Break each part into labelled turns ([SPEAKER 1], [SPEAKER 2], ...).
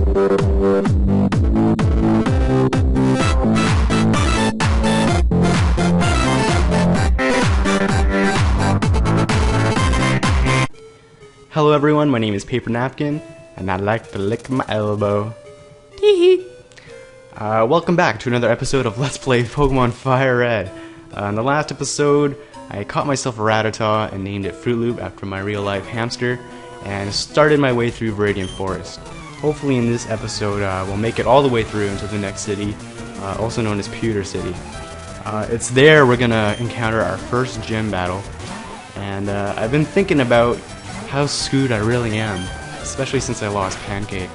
[SPEAKER 1] Hello everyone, my name is PaperNapkin, and I like to lick my elbow. Teehee! Welcome back to another episode of Let's Play Pokémon FireRed. In the last episode, I caught myself a Rattata and named it Fruit Loop after my real-life hamster, and started my way through Viridian Forest. Hopefully in this episode, we'll make it all the way through into the next city, also known as Pewter City. It's there we're gonna encounter our first gym battle, and I've been thinking about how screwed I really am, especially since I lost Pancake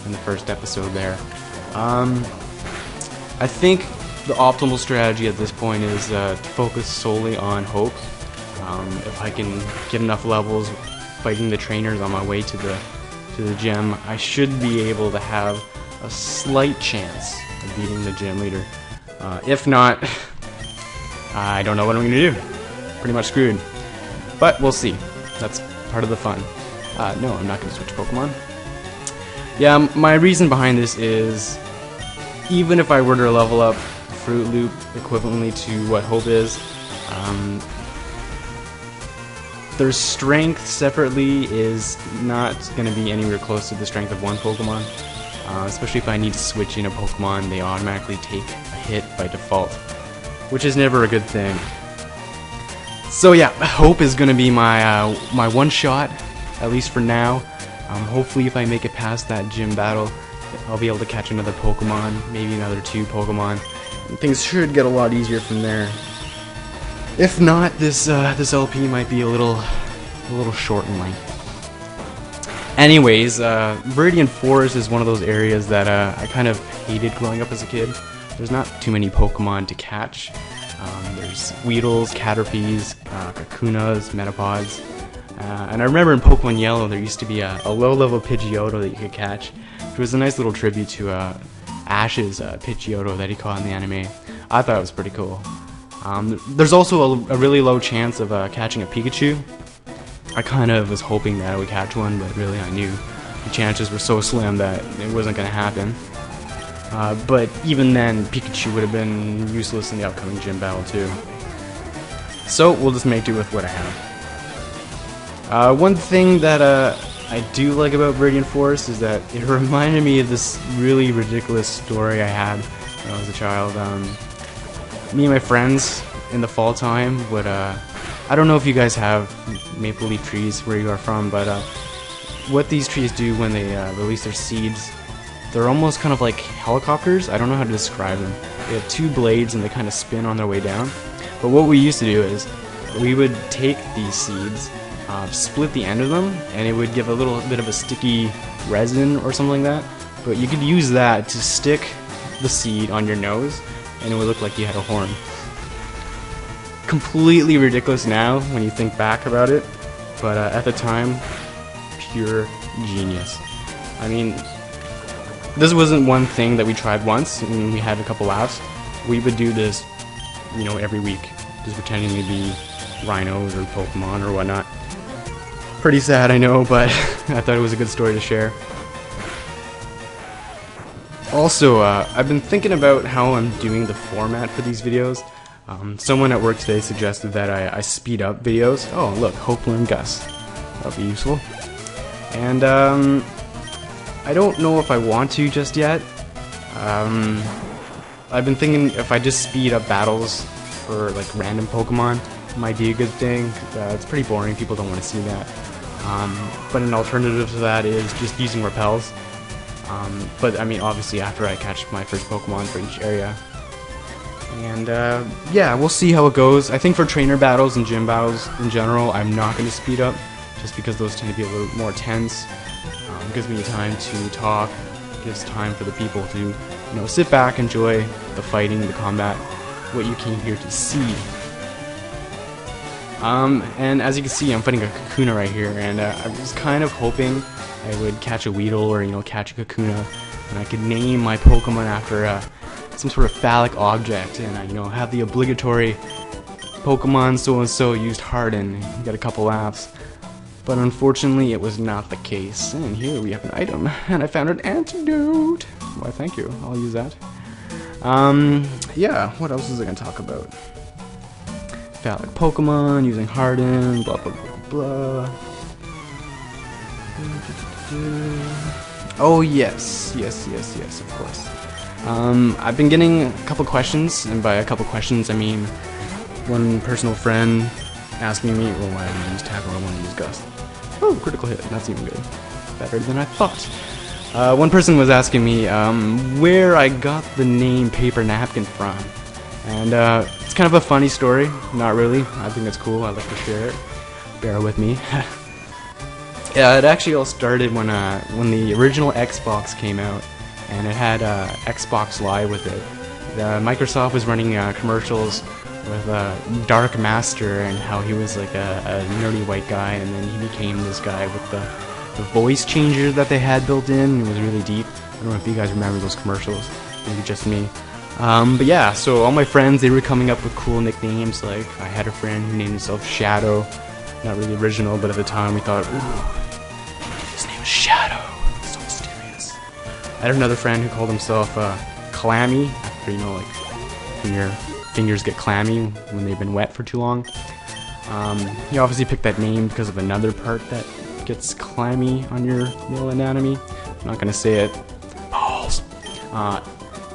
[SPEAKER 1] in the first episode there. I think the optimal strategy at this point is to focus solely on Hope. If I can get enough levels fighting the trainers on my way to the gym, I should be able to have a slight chance of beating the gym leader. If not, I don't know what I'm gonna do. Pretty much screwed. But we'll see. That's part of the fun. No, I'm not going to switch Pokemon. Yeah, my reason behind this is, even if I were to level up Fruit Loop equivalently to what Hope is, their strength separately is not going to be anywhere close to the strength of one Pokemon. Especially if I need to switch in a Pokemon, they automatically take a hit by default, which is never a good thing. So yeah, Hope is gonna be my my one shot, at least for now. Hopefully, if I make it past that gym battle, I'll be able to catch another Pokemon, maybe another 2 Pokemon. And things should get a lot easier from there. If not, this LP might be a little short in length. Anyways, Viridian Forest is one of those areas that I kind of hated growing up as a kid. There's not too many Pokemon to catch. There's Weedles, Caterpies, Kakunas, Metapods. And I remember in Pokemon Yellow there used to be a low-level Pidgeotto that you could catch, which was a nice little tribute to Ash's Pidgeotto that he caught in the anime. I thought it was pretty cool. There's also a really low chance of catching a Pikachu. I kind of was hoping that I would catch one, but really I knew the chances were so slim that it wasn't going to happen. But even then, Pikachu would have been useless in the upcoming gym battle too. So we'll just make do with what I have. One thing that I do like about Viridian Forest is that it reminded me of this really ridiculous story I had when I was a child. Me and my friends in the fall time would, I don't know if you guys have maple leaf trees where you are from, but what these trees do when they release their seeds, they're almost kind of like helicopters. I don't know how to describe them. They have 2 blades and they kind of spin on their way down. But what we used to do is we would take these seeds, split the end of them, and it would give a little bit of a sticky resin or something like that. But you could use that to stick the seed on your nose and it would look like you had a horn. Completely ridiculous now when you think back about it, but at the time, pure genius. I mean, this wasn't one thing that we tried once and we had a couple laughs. We would do this, you know, every week, just pretending to be rhinos or Pokemon or whatnot. Pretty sad, I know, but I thought it was a good story to share. Also, I've been thinking about how I'm doing the format for these videos. Someone at work today suggested that I speed up videos. Oh, look, Hopeful and Gus. That'll be useful. And, I don't know if I want to just yet. I've been thinking if I just speed up battles for like random Pokemon, it might be a good thing. It's pretty boring, people don't want to see that. But an alternative to that is just using repels. But I mean, obviously after I catch my first Pokemon for each area. And yeah, we'll see how it goes. I think for trainer battles and gym battles in general, I'm not going to speed up, just because those tend to be a little more tense. It gives me time to talk, gives time for the people to, you know, sit back, enjoy the fighting, the combat, what you came here to see. And as you can see, I'm fighting a Kakuna right here, and I was kind of hoping I would catch a Weedle or, you know, catch a Kakuna, and I could name my Pokemon after some sort of phallic object, and you know, have the obligatory Pokemon so-and-so used Harden, you get a couple laughs. But unfortunately, it was not the case. And here we have an item, and I found an antidote. Why, thank you. I'll use that. Yeah, what else was I gonna talk about? Phallic Pokemon, using Harden, blah blah blah blah. Oh yes, of course. I've been getting a couple questions, and by a couple questions I mean one personal friend asking me, well, why do you use Tackle? I want to use Gust. Oh, critical hit, that's even good. Better than I thought. One person was asking me where I got the name PaperNapkin from. And it's kind of a funny story. Not really. I think it's cool. I like to share it. Bear with me. Yeah, it actually all started when the original Xbox came out, and it had Xbox Live with it. Microsoft was running commercials with Dark Master and how he was like a nerdy white guy, and then he became this guy with the voice changer that they had built in. It was really deep. I don't know if you guys remember those commercials. Maybe just me. But yeah, so all my friends, they were coming up with cool nicknames. Like, I had a friend who named himself Shadow. Not really original, but at the time we thought, ooh, his name is Shadow. It's so mysterious. I had another friend who called himself Clammy, after, you know, like, when your fingers get clammy when they've been wet for too long. He obviously picked that name because of another part that gets clammy on your male anatomy. I'm not gonna say it. Balls.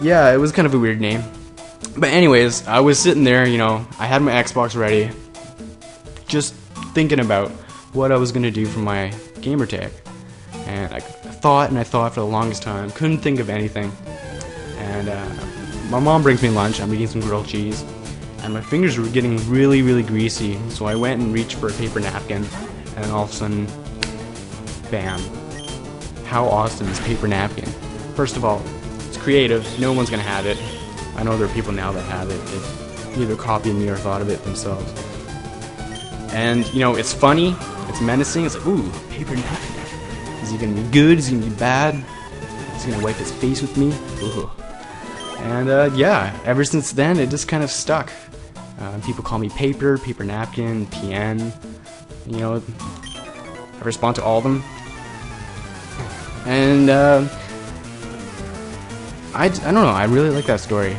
[SPEAKER 1] Yeah, it was kind of a weird name. But anyways, I was sitting there, you know, I had my Xbox ready, just thinking about what I was gonna do for my gamertag. And I thought for the longest time, couldn't think of anything. And my mom brings me lunch, I'm eating some grilled cheese, and my fingers were getting really, really greasy, so I went and reached for a paper napkin, and then all of a sudden, bam. How awesome is paper napkin? First of all, it's creative, no one's gonna have it. I know there are people now that have it, they've either copied me or thought of it themselves. And, you know, it's funny, it's menacing, it's like, ooh, paper napkin. Is he gonna be good? Is he gonna be bad? Is he gonna wipe his face with me? Ooh. And yeah, ever since then, it just kind of stuck. People call me Paper, Paper Napkin, PN. You know, I respond to all of them. And I don't know, I really like that story.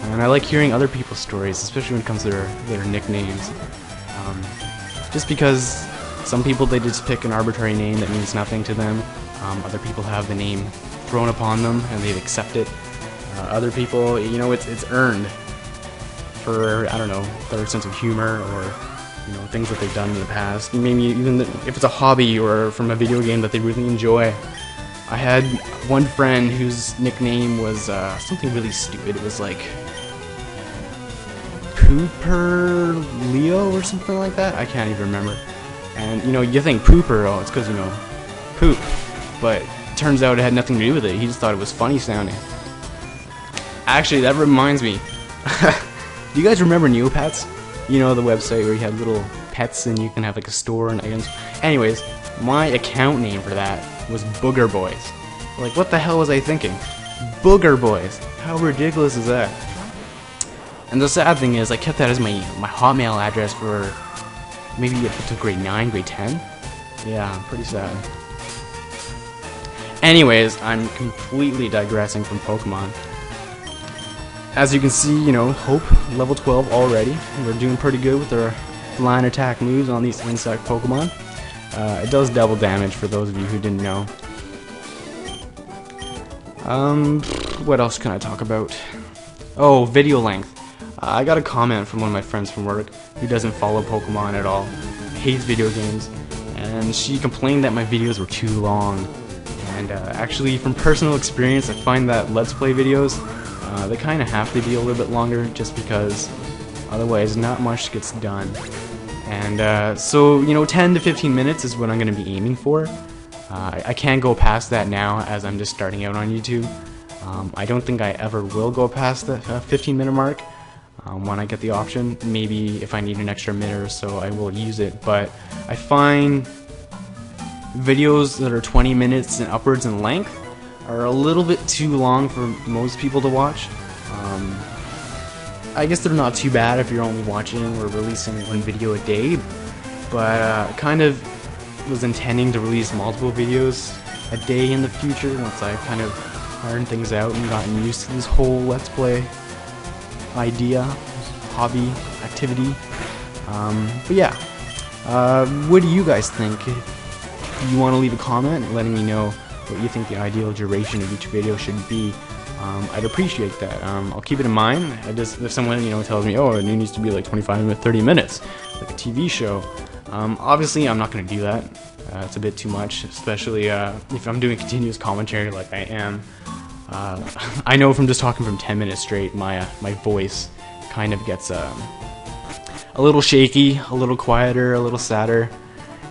[SPEAKER 1] And I like hearing other people's stories, especially when it comes to their nicknames. Just because some people, they just pick an arbitrary name that means nothing to them. Other people have the name thrown upon them and they accept it. Other people, you know, it's earned for, I don't know, their sense of humor or, you know, things that they've done in the past. Maybe even if it's a hobby or from a video game that they really enjoy. I had one friend whose nickname was something really stupid. It was like Pooper Leo or something like that. I can't even remember. And, you know, you think Pooper, oh, it's because, you know, poop. But it turns out it had nothing to do with it. He just thought it was funny sounding. Actually, that reminds me. Do you guys remember Neopets? You know, the website where you have little pets and you can have like a store and items. Anyways, my account name for that was Booger Boys. Like, what the hell was I thinking? Booger Boys. How ridiculous is that? And the sad thing is, I kept that as my Hotmail address for maybe up to grade 9, grade 10. Yeah, pretty sad. Anyways, I'm completely digressing from Pokemon. As you can see, you know, Hope, level 12 already. We're doing pretty good with our line attack moves on these insect Pokemon. It does double damage for those of you who didn't know. What else can I talk about? Oh, video length. I got a comment from one of my friends from work who doesn't follow Pokemon at all, hates video games, and she complained that my videos were too long. And actually, from personal experience, I find that Let's Play videos, they kind of have to be a little bit longer just because otherwise not much gets done. And so, you know, 10 to 15 minutes is what I'm going to be aiming for. I can't go past that now as I'm just starting out on YouTube. I don't think I ever will go past the 15-minute mark. When I get the option, maybe if I need an extra minute or so, I will use it. But I find videos that are 20 minutes and upwards in length are a little bit too long for most people to watch. I guess they're not too bad if you're only watching or releasing one video a day, but kind of was intending to release multiple videos a day in the future once I kind of ironed things out and gotten used to this whole Let's Play idea, hobby, activity. But yeah, what do you guys think? If you want to leave a comment letting me know what you think the ideal duration of each video should be, I'd appreciate that. I'll keep it in mind. If someone tells me, oh, it needs to be like 25 to 30 minutes, like a TV show, obviously I'm not going to do that. It's a bit too much, especially if I'm doing continuous commentary like I am. I know from just talking from 10 minutes straight, my voice kind of gets a little shaky, a little quieter, a little sadder,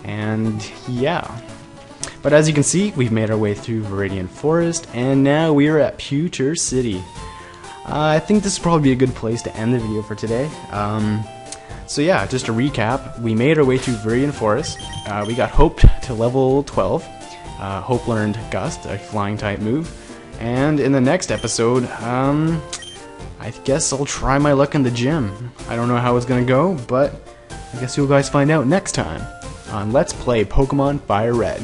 [SPEAKER 1] and yeah. But as you can see, we've made our way through Viridian Forest, and now we are at Pewter City. I think this would probably be a good place to end the video for today. So yeah, just to recap, we made our way through Viridian Forest. We got Hope to level 12. Hope learned Gust, a flying type move. And in the next episode, I guess I'll try my luck in the gym. I don't know how it's gonna go, but I guess you guys find out next time on Let's Play Pokemon FireRed.